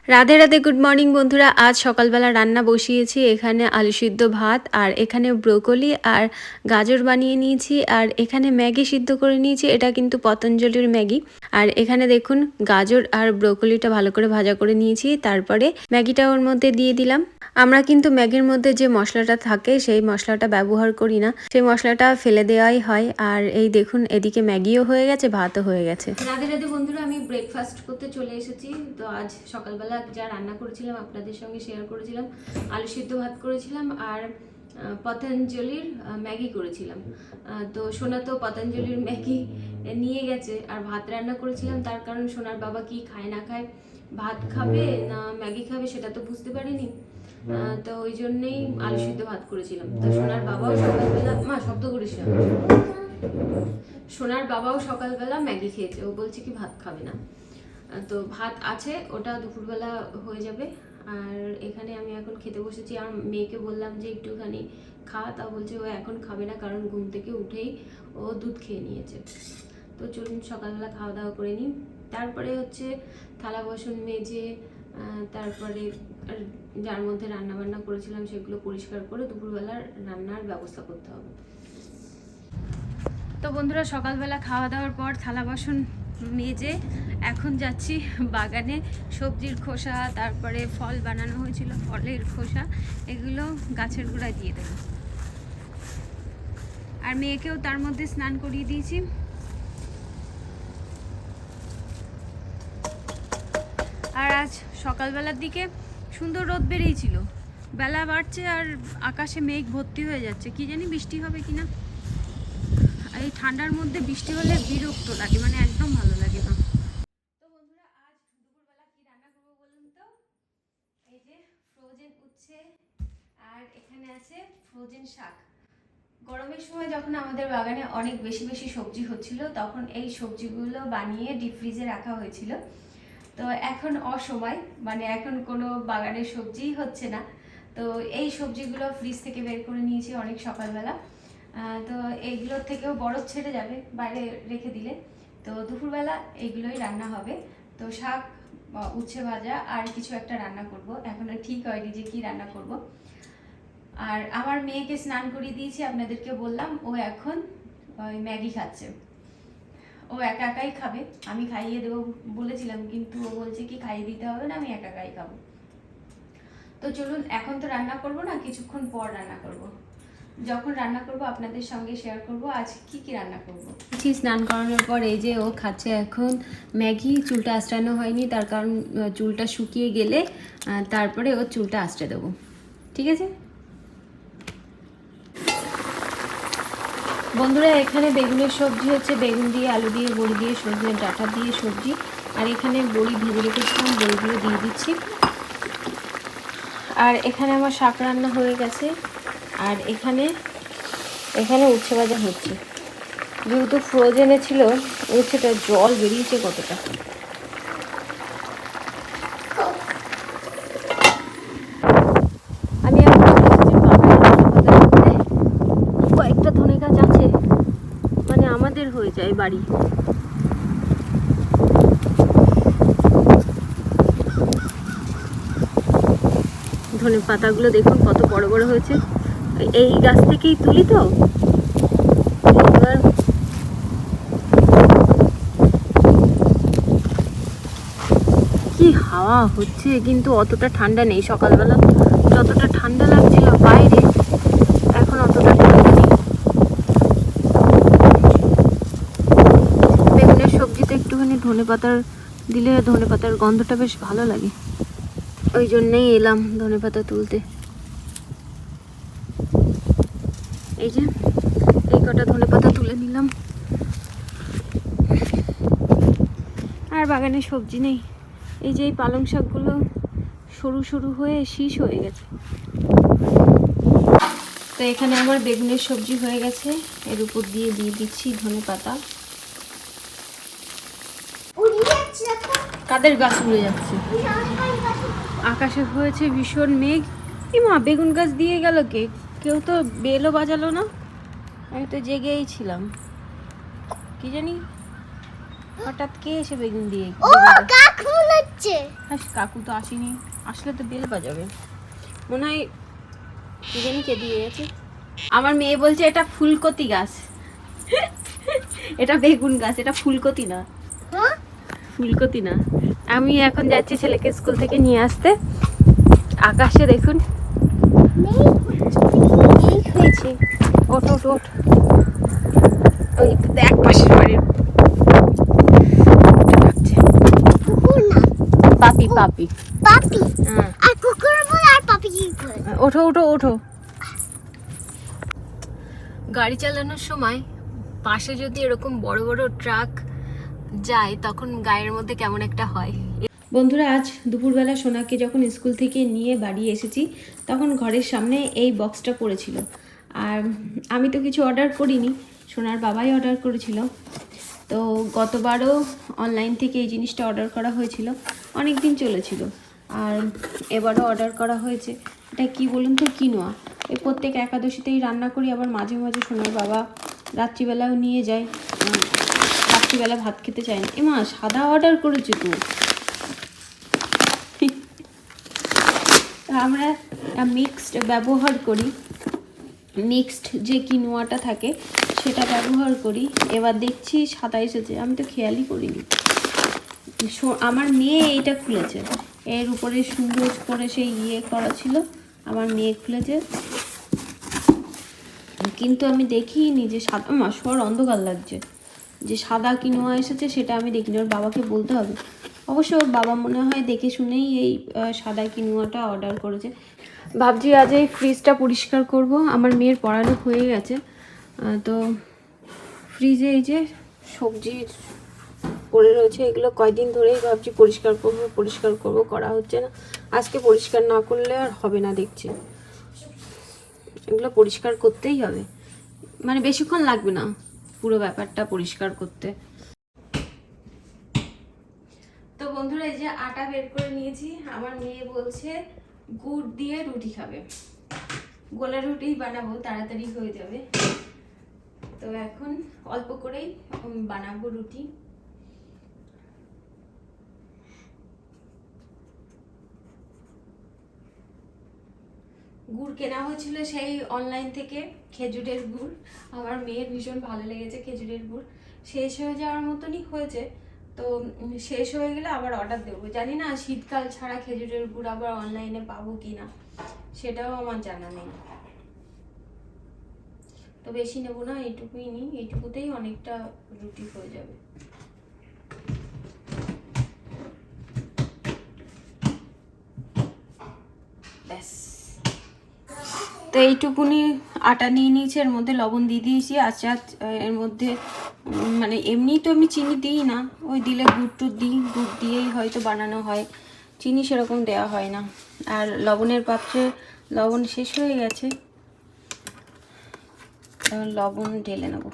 Radhe Radhe, good morning বন্ধুরা। আজ সকালবেলা রান্না বসিয়েছি। এখানে আলু সিদ্ধ ভাত, আর এখানে ব্রোকলি আর গাজর বানিয়ে নিয়েছি, আর এখানে ম্যাগি সিদ্ধ করে নিয়েছি। এটা কিন্তু পতঞ্জলির ম্যাগি। আর এখানে দেখুন গাজর আর ব্রোকলিটা ভালো করে ভাজা করে নিয়েছি, তারপরে ম্যাগিটা ওর মধ্যে দিয়ে দিলাম। আমরা কিন্তু ম্যাগির মধ্যে যে মশলাটা থাকে সেই মশলাটা ব্যবহার করি না, সেই মশলাটা ফেলে দেওয়াই হয়। আর এই দেখুন এদিকে ম্যাগিও হয়ে গেছে, ভাতও হয়ে গেছে। রাধে রাধে বন্ধুরা, আমি ব্রেকফাস্ট করতে চলে এসেছি। তো আজ সকালবেলা যা রান্না করেছিলাম আপনাদের সঙ্গে শেয়ার করেছিলাম। আলু সিদ্ধ ভাত করেছিলাম আর পতঞ্জলির ম্যাগি করেছিলাম। তো সোনা তো পতঞ্জলির ম্যাগি নিয়ে গেছে, আর ভাত রান্না করেছিলাম। তার কারণ সোনার বাবা কি খায় না খায়, ভাত খাবে না ম্যাগি খাবে সেটা তো বুঝতে পারিনি। তো ওই জন্যেই আলু সিদ্ধ ভাত করেছিলাম। তো সোনার বাবাও সকালবেলা, মা শব্দ করিস না, সোনার বাবাও সকালবেলা ম্যাগি খেয়েছে। ও বলছে কি ভাত খাবে না। তো ভাত আছে, ওটা দুপুরবেলা হয়ে যাবে। আর এখানে আমি এখন খেতে বসেছি। আর মেয়েকে বললাম যে একটুখানি খা, তা বলছে ও এখন খাবে না, কারণ ঘুম থেকে উঠেই ও দুধ খেয়ে নিয়েছে। তো চলুন সকালবেলা খাওয়া দাওয়া করে নিই। তারপরে হচ্ছে থালা বাসন মেজে, তারপরে যার মধ্যে রান্না বান্না করেছিলাম সেগুলো পরিষ্কার করে দুপুরবেলার রান্নার ব্যবস্থা করতে হবে। তো বন্ধুরা, সকালবেলা খাওয়া দাওয়ার পর থালা বাসন মেজে এখন যাচ্ছি বাগানে। সবজির খোসা, তারপরে ফল বানানো হয়েছিল ফলের খোসা, এগুলো গাছের গোড়ায় দিয়ে দেবো। আর মেয়েকেও তার মধ্যে স্নান করিয়ে দিয়েছি। আর আজ সকালবেলার দিকে সুন্দর রোদ বেরিয়েছিল। বেলা বাড়ছে আর আকাশে মেঘ ভর্তি হয়ে যাচ্ছে, কি জানি বৃষ্টি হবে কিনা। এই ঠান্ডার মধ্যে বৃষ্টি হলে বিরক্ত লাগে, মানে একদম ভালো লাগে না। তো বন্ধুরা, আজ দুপুরবেলা কি রান্না করবো বলুন তো? এই যে ফ্রোজেন উচ্ছে, আর এখানে আছে ফ্রোজেন শাক। গরমের সময় যখন আমাদের বাগানে অনেক বেশি বেশি সবজি হচ্ছিল, তখন এই সবজিগুলো বানিয়ে ডিপ ফ্রিজে রাখা হয়েছিল। তো এখন অসময়, মানে এখন কোনো বাগানের সবজিই হচ্ছে না। তো এই সবজিগুলো ফ্রিজ থেকে বের করে নিয়েছি অনেক সকালবেলা। তো এইগুলোর থেকেও বরফ ছেড়ে যাবে বাইরে রেখে দিলে। তো দুপুরবেলা এইগুলোই রান্না হবে। তো শাক, উচ্ছে ভাজা আর কিছু একটা রান্না করব। এখনো ঠিক হয়নি যে কি রান্না করব। আর আমার মেয়েকে স্নান করিয়ে দিয়েছি, আপনাদেরকে বললাম। ও এখন ওই ম্যাগি খাচ্ছে। ও একা একাই খাবে, আমি খাইয়ে দেবো বলেছিলাম, কিন্তু ও বলছে কি খাইয়ে দিতে হবে না, আমি একা একাই খাবো। তো চলুন, এখন তো রান্না করব না, কিছুক্ষণ পর রান্না করব। যখন রান্না করব আপনাদের সঙ্গে শেয়ার করব আজ কি কি রান্না করব। স্নান করানোর পর এই যে ও খাচ্ছে এখন ম্যাগি। চুলটা আঁচড়ানো হয়নি, তার কারণ চুলটা শুকিয়ে গেলে তারপরে ওর চুলটা আঁচড়ে দেবো, ঠিক আছে বন্ধুরা। এখানে বেগুনের সবজি হচ্ছে, বেগুন দিয়ে আলু দিয়ে বড়ি দিয়ে সজনের ডাঁটা দিয়ে সবজি। আর এখানে বড়ি ভেজে রেখেছিলাম, বড়িগুলো দিয়ে দিচ্ছি। আর এখানে আমার শাক রান্না হয়ে গেছে। আর এখানে উচ্ছে ভাজা হচ্ছে। যেহেতু ফ্রোজেনে ছিল উচ্ছেটা, জল বেরিয়েছে কতটা। আমি কয়েকটা ধনে গাছ আছে, মানে আমাদের হয়ে যায় বাড়ি। ধনে পাতাগুলো দেখুন কত বড় বড় হয়েছে। এই গাছ থেকেই তুলি। তো এবার কি হাওয়া হচ্ছে, কিন্তু অতটা ঠান্ডা নেই। সকালবেলা যতটা ঠান্ডা লাগছিল বাইরে, এখন অতটা ঠান্ডা নেই। বেগুনের সবজিতে একটুখানি ধনে পাতার দিলে ধনে পাতার গন্ধটা বেশ ভালো লাগে, ওই জন্যেই এলাম ধনে পাতা তুলতে। এই যে এই কটা ধনে পাতা তুলে নিলাম। আর বাগানে সবজি নেই। এই যে এই পালং শাকগুলো সরু সরু হয়ে শীষ হয়ে গেছে। তো এখানে আমার বেগুনের সবজি হয়ে গেছে, এর উপর দিয়ে দিচ্ছি ধনে পাতা। কাদের গাছ উড়ে যাচ্ছে? আকাশে হয়েছে ভীষণ মেঘ। মা, বেগুন গাছ দিয়ে গেল কে? কেউ তো বেলও বাজালো না, আমি তো জেগেই ছিলাম। কি জানি হঠাৎ কে এসে বেগুন দিয়ে ও কাকু হচ্ছে। কাকু তো আসেনি, আসলে তো বেল বাজাবে মনে হয়, কি জানি কে দিয়ে গেছে। আমার মেয়ে বলছে এটা ফুলকপি গাছ, এটা বেগুন গাছ, এটা ফুলকপি না, ফুলকপি না। আমি এখন যাচ্ছি ছেলেকে স্কুল থেকে নিয়ে আসতে। আকাশে দেখুন এই হয়েছে, ওঠ ওঠ ওঠ, ওই দেখ পাশের বাড়ির পাপি পাপি পাপি হ্যাঁ, আর কুকুর বলে আর পাপি কি বলে? ওঠো ওঠো ওঠো। গাড়ি চালানোর সময় পাশে যদি এরকম বড় বড় ট্রাক যায় তখন গায়ের মধ্যে কেমন একটা হয়। বন্ধুরা, আজ দুপুরবেলা সোনাকে যখন স্কুল থেকে নিয়ে বাড়ি এসেছি তখন ঘরের সামনে এই বক্সটা পড়েছিল। আর আমি তো কিছু অর্ডার করিনি, সোনার বাবাই অর্ডার করেছিল। তো গতবারও অনলাইন থেকে এই জিনিসটা অর্ডার করা হয়েছিল, অনেক দিন চলেছিল। আর এবারও অর্ডার করা হয়েছে। এটা কি বলুন তো, কিনোয়া। এই প্রত্যেক একাদশীতেই রান্না করি, আবার মাঝে মাঝে সোনার বাবা রাত্রিবেলাও নিয়ে যায়, রাত্রিবেলা ভাত খেতে চায় না। এমা সাদা অর্ডার করেছে তো। আমরা মিক্সড ব্যবহার করি, মিক্সড যে কিনোয়াটা থাকে সেটা ব্যবহার করি। এবার দেখছি সাদা এসেছে, আমি তো খেয়ালই করিনি। আমার মেয়ে এইটা খুলেছে, এর উপরে সুন্দর করে সেই ইয়ে করা ছিল, আমার মেয়ে খুলেছে। কিন্তু আমি দেখিনি যে সাদা, মাসোয়ার অন্ধকার লাগছে, যে সাদা কিনোয়া এসেছে সেটা আমি দেখিনি। ওর বাবাকে বলতে হবে। অবশ্য ওর বাবা মনে হয় দেখে শুনেই এই সাদা কিনোয়াটা অর্ডার করেছে। ভাবছি আজ এই ফ্রিজটা পরিষ্কার করব। আমার মেয়ের পড়ানো হয়ে গেছে, তো ফ্রিজে এই যে সবজি পড়ে রয়েছে, এগুলো কয়দিন ধরেই ভাবছি পরিষ্কার করব, করা হচ্ছে না। আজকে পরিষ্কার না করলে আর হবে না দেখছি, এগুলো পরিষ্কার করতেই হবে। মানে বেশিক্ষণ লাগবে না পুরো ব্যাপারটা পরিষ্কার করতে। তো বন্ধুরা, এই যে আটা বের করে নিয়েছি। আমার মেয়ে বলছে গুড় দিয়ে রুটি খাবে, গোলা রুটি বানাবো, তাড়াতাড়ি হয়ে যাবে। তো এখন অল্প করেই বানাবো রুটি। গুড় কেনা হয়েছিল সেই অনলাইন থেকে, খেজুরের গুড়। আমার মেয়ের ভীষণ ভালো লেগেছে খেজুরের গুড়। শেষ হয়ে যাওয়ার মতনই হয়েছে, তো শেষ হয়ে গেলে আবার অর্ডার দেবো। জানি না শীতকাল ছাড়া খেজুরের গুড় আবার অনলাইনে পাবো কি না, সেটাও আমার জানা নেই। তো বেশি নেবো না, এইটুকুই নিই, এইটুকুতেই অনেকটা রুটি হয়ে যাবে। ব্যাস, তো এইটুকুনি আটা নিয়ে নিয়েছি, এর মধ্যে লবণ দিয়ে দিয়েছি। আচ্ছা, এর মধ্যে মানে এমনি তো আমি চিনি দিই না, ওই দিলে গুড় দিই, গুড় দিয়েই হয়তো বানানো হয়, চিনি সেরকম দেওয়া হয় না। আর লবণের পাত্রে লবণ শেষ হয়ে গেছে, লবণ ঢেলে নেব।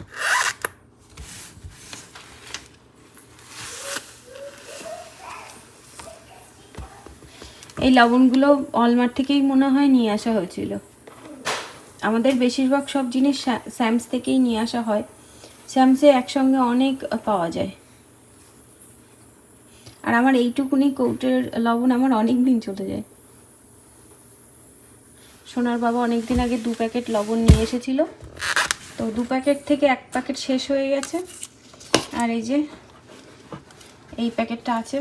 এই লবণগুলো অলমার্ট থেকেই মনে হয় নিয়ে আসা হয়েছিল। আমাদের বেশিরভাগ সব জিনিস স্যামস থেকেই নিয়ে আসা হয়, স্যামসে একসঙ্গে অনেক পাওয়া যায়। আর আমার এইটুকুনি কৌটের লবণ আমার অনেক দিন চলে যায়। সোনার বাবা অনেক দিন আগে 2 প্যাকেট লবণ নিয়ে এসেছিল, তো 2 প্যাকেট থেকে 1 প্যাকেট শেষ হয়ে গেছে। আর এই যে এই প্যাকেটটা আছে।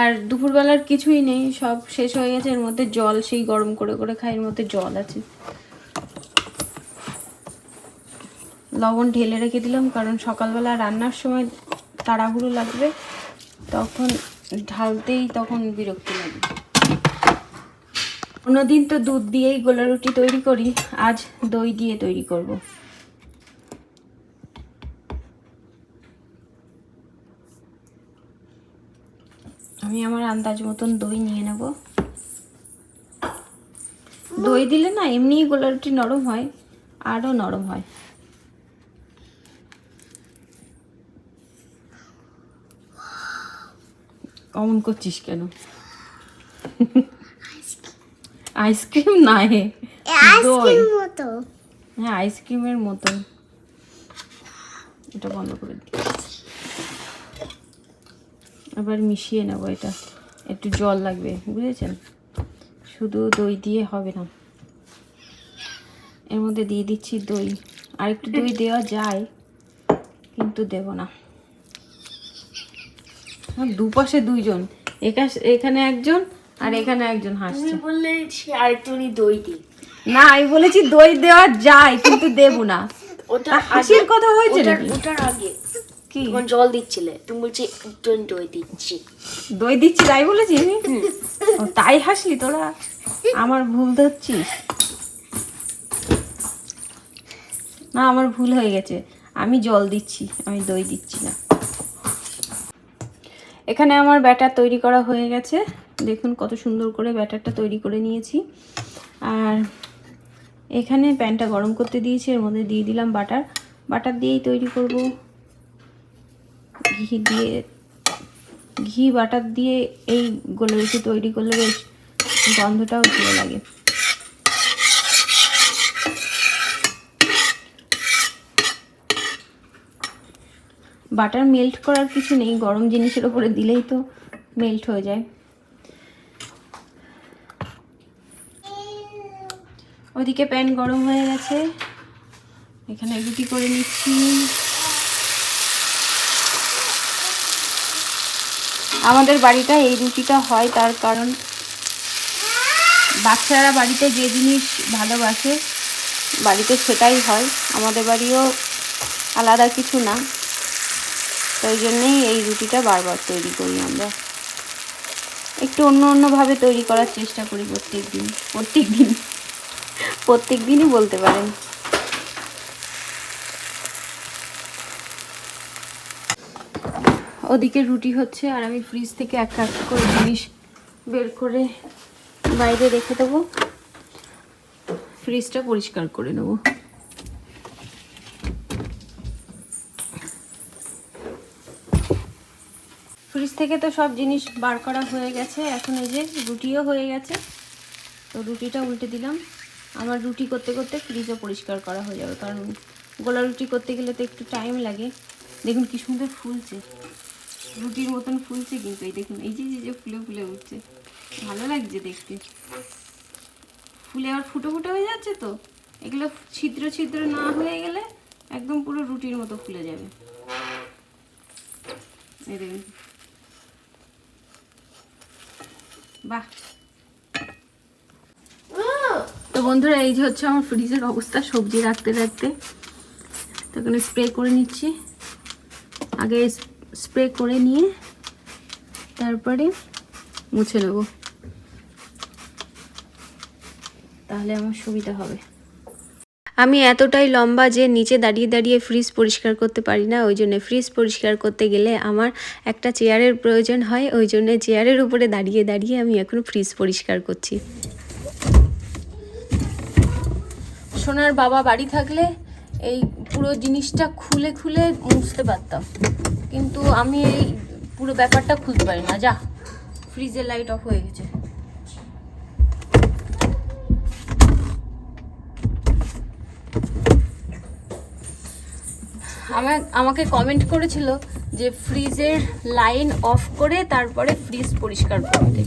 আর দুপুরবেলার কিছুই নেই, সব শেষ হয়ে গেছে। এর মধ্যে জল সেই গরম করে করে খাই, এর মধ্যে জল আছে। লবণ ঢেলে রেখে দিলাম, কারণ সকালবেলা রান্নার সময় তাড়াহুড়ো লাগবে, তখন ঢালতেই তখন বিরক্তি লাগবে। অন্যদিন তো দুধ দিয়েই গোলা রুটি তৈরি করি, আজ দই দিয়ে তৈরি করব। আমি আমার আন্দাজ মতন দই নিয়ে নেব। দই দিলে না এমনি গোলা রুটি নরম হয়, আরও নরম হয়। অমন করছিস কেন? আইসক্রিম না, আইসক্রিম মতো। হ্যাঁ, আইসক্রিমের মতো। এটা বন্ধ করে দিই। আবার মিশিয়ে নেবো। এটা একটু জল লাগবে, বুঝেছেন? শুধু দই দিয়ে হবে না, এর মধ্যে দিয়ে দিচ্ছি দই। আর একটু দই দেওয়া যায় কিন্তু দেব না। দুপাশে দুইজন, এখানে একজন আর এখানে একজন হাসছে। বললে আরেকটুখানি দই দিই। না, আমি বলেছি দই দেওয়া যায় কিন্তু দেব না। ওটা হাসির কথা হয়েছে নাকি? ওটার আগে কি তখন জল দিচ্ছিলে, তুমি বলছি একটু দই দিচ্ছি। দই দিচ্ছি তাই বলেছি আমি? ও, তাই হাসলি তোরা? আমার ভুল ধরছিস? না, আমার ভুল হয়ে গেছে। আমি জল দিচ্ছি, আমি দই দিচ্ছি না। এখানে আমার ব্যাটার তৈরি করা হয়ে গেছে। দেখুন কত সুন্দর করে ব্যাটারটা তৈরি করে নিয়েছি। আর এখানে প্যানটা গরম করতে দিয়েছি, এর মধ্যে দিয়ে দিলাম বাটার। বাটার দিয়েই তৈরি করব। ঘি বাটার দিয়ে এই গোলা রুটি তৈরি করলে বেশ গন্ধটাও ভালো লাগে। বাটার মেল্ট করার কিছু নেই, গরম জিনিসের উপরে দিলেই তো মেল্ট হয়ে যায়। ওদিকে প্যান গরম হয়ে গেছে, এখানে রুটি করে নিচ্ছি। আমাদের বাড়িটা এই রুটিটা হয় তার কারণ বাচ্চারা বাড়িতে যে জিনিস ভালোবাসে বাড়িতে সেটাই হয়। আমাদের বাড়িও আলাদা কিছু না, তাই জন্যেই এই রুটিটা বারবার তৈরি করি আমরা। একটু অন্যভাবে তৈরি করার চেষ্টা করি প্রত্যেক দিনই বলতে পারেন। ওদিকে রুটি হচ্ছে আর আমি ফ্রিজ থেকে একটা করে জিনিস বের করে বাইরে রেখে দেবো। ফ্রিজটা পরিষ্কার করে নেব। ফ্রিজ থেকে তো সব জিনিস বার করা হয়ে গেছে। এখন এই যে রুটিও হয়ে গেছে, তো রুটিটা উল্টে দিলাম। আমার রুটি করতে করতে ফ্রিজও পরিষ্কার করা হয়ে যাবে, কারণ গোলা রুটি করতে গেলে তো একটু টাইম লাগে। দেখুন কি সুন্দর ফুলছে, রুটির মতন ফুলছে কিন্তু। এই দেখুন, এই যে ফুলে ফুলে উঠছে, ভালো লাগছে দেখতে। ফুলে আবার ফুটো ফুটো হয়ে যাচ্ছে, তো এগুলো ছিদ্র ছিদ্র না হয়ে গেলে একদম পুরো রুটির মতো ফুলে যাবে। এই দেখুন, বাহ। তো বন্ধুরা, এই যে হচ্ছে আমার ফ্রিজের অবস্থা। সবজি রাখতে রাখতে তখন স্প্রে করে নিচ্ছি। আগে স্প্রে করে নিয়ে তারপরে মুছে নেব, তাহলে আমার সুবিধা হবে। আমি এতটাই লম্বা যে নিচে দাঁড়িয়ে দাঁড়িয়ে ফ্রিজ পরিষ্কার করতে পারি না, ওই জন্য ফ্রিজ পরিষ্কার করতে গেলে আমার একটা চেয়ারের প্রয়োজন হয়। ওই জন্য চেয়ারের উপরে দাঁড়িয়ে দাঁড়িয়ে আমি এখন ফ্রিজ পরিষ্কার করছি। সোনার বাবা বাড়ি থাকলে এই পুরো জিনিসটা খুলে খুলে মুছতে পারতাম, কিন্তু আমি এই পুরো ব্যাপারটা খুলতে পারি না। যা, ফ্রিজের লাইট অফ হয়ে গেছে। আমাকে কমেন্ট করেছিল যে ফ্রিজের লাইন অফ করে তারপরে ফ্রিজ পরিষ্কার করতে।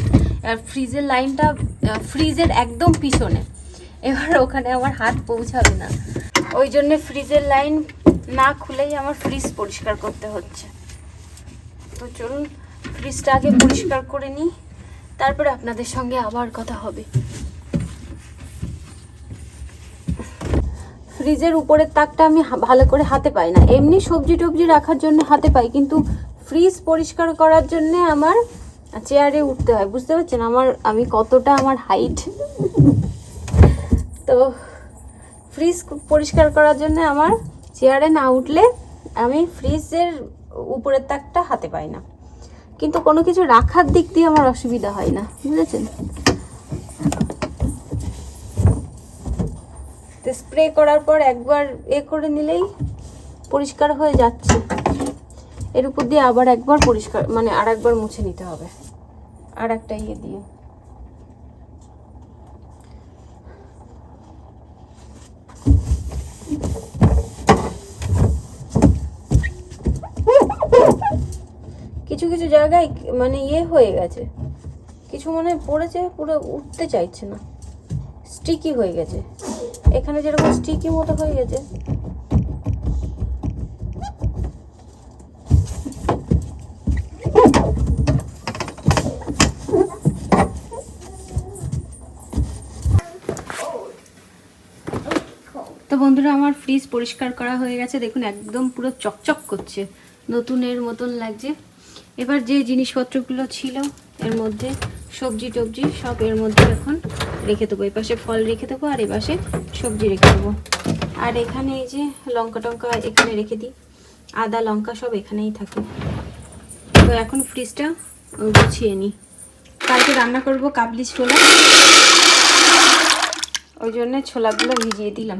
আর ফ্রিজের লাইনটা ফ্রিজের একদম পিছনে, এবার ওখানে আমার হাত পৌঁছাবে না, ওই জন্য ফ্রিজের লাইন না খুলেই আমার ফ্রিজ পরিষ্কার করতে হচ্ছে। তো চলুন ফ্রিজটা আগে পরিষ্কার করে নিই, তারপরে আপনাদের সঙ্গে আবার কথা হবে। ফ্রিজের উপরের তাকটা আমি ভালো করে হাতে পাই না। এমনি সবজি টবজি রাখার জন্য হাতে পাই, কিন্তু ফ্রিজ পরিষ্কার করার জন্য আমার চেয়ারে উঠতে হয়। বুঝতে পারছেন আমি কতটা আমার হাইট। তো ফ্রিজ পরিষ্কার করার জন্য আমার চেয়ারে না উঠলে আমি ফ্রিজের উপরের তাকটা হাতে পাই না, কিন্তু কোনো কিছু রাখার দিক দিয়ে আমার অসুবিধা হয় না, বুঝেছেন? স্প্রে করার পর একবার করে নিলেই পরিষ্কার হয়ে যাচ্ছে। এর উপর দিয়ে আবার একবার পরিষ্কার আর একবার মুছে নিতে হবে আর একটা দিয়ে। কিছু কিছু কিছু জায়গায় মানে ইয়ে হয়ে গেছে, কিছু মনে হয় পড়েছে, পুরো উঠতে চাইছে না, স্টিকি হয়ে গেছে। এখানে যেরকম স্টিকি মতো হয়ে গেছে। তো বন্ধুরা, আমার ফ্রিজ পরিষ্কার করা হয়ে গেছে, দেখুন একদম পুরো চকচক করছে, নতুনের মতন লাগছে। এবার যে জিনিসপত্রগুলো ছিল এর মধ্যে, সবজি টবজি সব এর মধ্যে এখন রেখে দেবো। এপাশে ফল রেখে দেবো আর এপাশে সবজি রেখে দেবো। আর এখানে এই যে লঙ্কা টঙ্কা এখানে রেখে দিই, আদা লঙ্কা সব এখানেই থাকে। তো এখন ফ্রিজটা গুছিয়ে নিই। কালকে রান্না করব কাবলি ছোলা, ওই জন্যে ছোলাগুলো ভিজিয়ে দিলাম।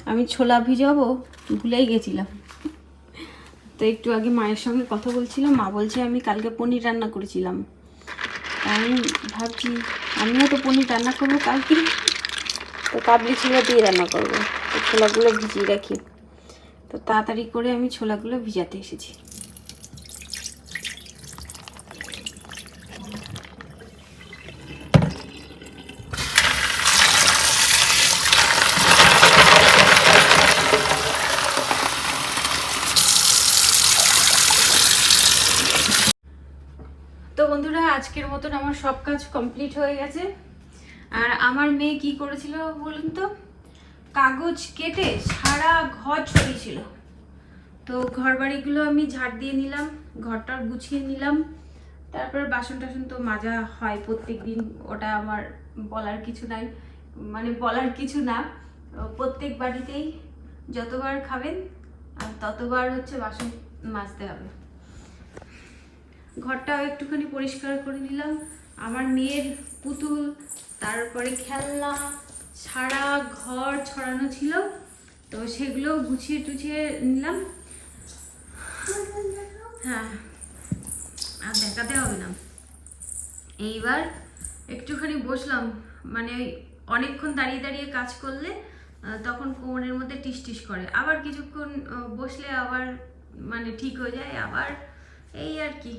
আমি ছোলা ভিজাবো ভুলেই গেছিলাম। তো একটু আগে মায়ের সঙ্গে কথা বলছিলাম, মা বলছে আমি কালকে পনির রান্না করেছিলাম। আমি ভাবছি আমিও তো পনির রান্না করবো কালকে, তো কাবলি ছোলা দিয়ে রান্না করবো। তো ছোলাগুলো ভিজিয়ে রাখি। তো তাড়াতাড়ি করে আমি ছোলাগুলো ভিজাতে এসেছি। তো বন্ধুরা, আজকের মতন আমার সব কাজ কমপ্লিট হয়ে গেছে। আর আমার মেয়ে কি করেছিল বলুন তো, কাগজ কেটে সারা ঘর ছড়িয়েছিল। তো ঘর বাড়িগুলো আমি ঝাড় দিয়ে নিলাম, ঘরটা গুছিয়ে নিলাম। তারপর বাসন টাসন তো মাজা হয় প্রত্যেক দিন, ওটা আমার বলার কিছু নাই, মানে বলার কিছু না। প্রত্যেক বাড়িতেই যতবার খাবেন আর ততবার হচ্ছে বাসন মাজতে হবে। ঘরটাও একটুখানি পরিষ্কার করে নিলাম। আমার মেয়ের পুতুল, তারপরে খেলনা, সারা ঘর ছড়ানো ছিল, তো সেগুলো গুছিয়ে টুছিয়ে নিলাম। হ্যাঁ, আর দেখাতে হবে না। এইবার একটুখানি বসলাম, মানে ওই অনেকক্ষণ দাঁড়িয়ে দাঁড়িয়ে কাজ করলে তখন কোমরের মধ্যে টিস টিস করে, আবার কিছুক্ষণ বসলে আবার মানে ঠিক হয়ে যায় আবার। এই আর কি,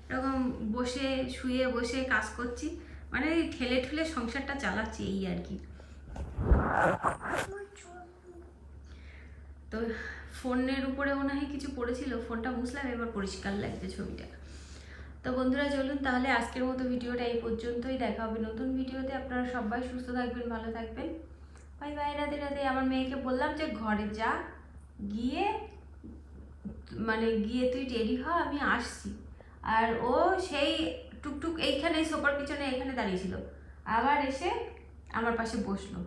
এরকম বসে শুয়ে বসে কাজ করছি, মানে ঠেলে ঠেলে সংসারটা চালাচ্ছি, এই আর কি। তো ফোনের উপরে মনে হয় কিছু পড়েছিল, ফোনটা মুছলাম, এবার পরিষ্কার লাগছে ছবিটা। তো বন্ধুরা চলুন তাহলে আজকের মতো ভিডিওটা এই পর্যন্তই। দেখা হবে নতুন ভিডিওতে। আপনারা সবাই সুস্থ থাকবেন, ভালো থাকবেন। Bye bye, Radhe Radhe. আমার মেয়েকে বললাম যে ঘরে যা, গিয়ে মানে গিয়ে তুই রেডি হ, আমি আসছি। আর ও সেই টুকটুক এইখানে সোফার পিছনে এখানে দাঁড়িয়েছিল, আবার এসে আমার পাশে বসলো।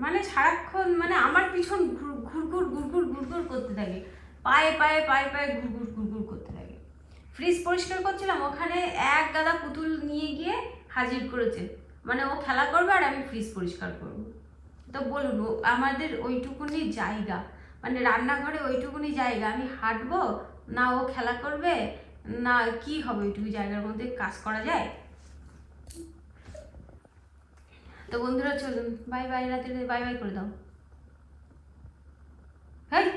মানে সারাক্ষণ মানে আমার পিছন ঘুরঘুর ঘুরঘুর ঘুরঘুর করতে থাকে, পায়ে পায়ে পায়ে পায়ে ঘুরঘুর ঘুরঘুর করতে থাকে। ফ্রিজ পরিষ্কার করছিলাম, ওখানে এক গাদা পুতুল নিয়ে গিয়ে হাজির করেছে, মানে ও খেলা করবে আর আমি ফ্রিজ পরিষ্কার করব। তো বলুন, আমাদের ওইটুকুনি জায়গা, মানে রান্নাঘরে ওইটুকুনি জায়গা, আমি হাঁটবো না ও খেলা করবে না, কি হবে ওইটুকু জায়গার মধ্যে কাজ করা যায়? তো বন্ধুরা চলুন, বাই বাই, রাতে বাই বাই করে দাও। হ্যাঁ।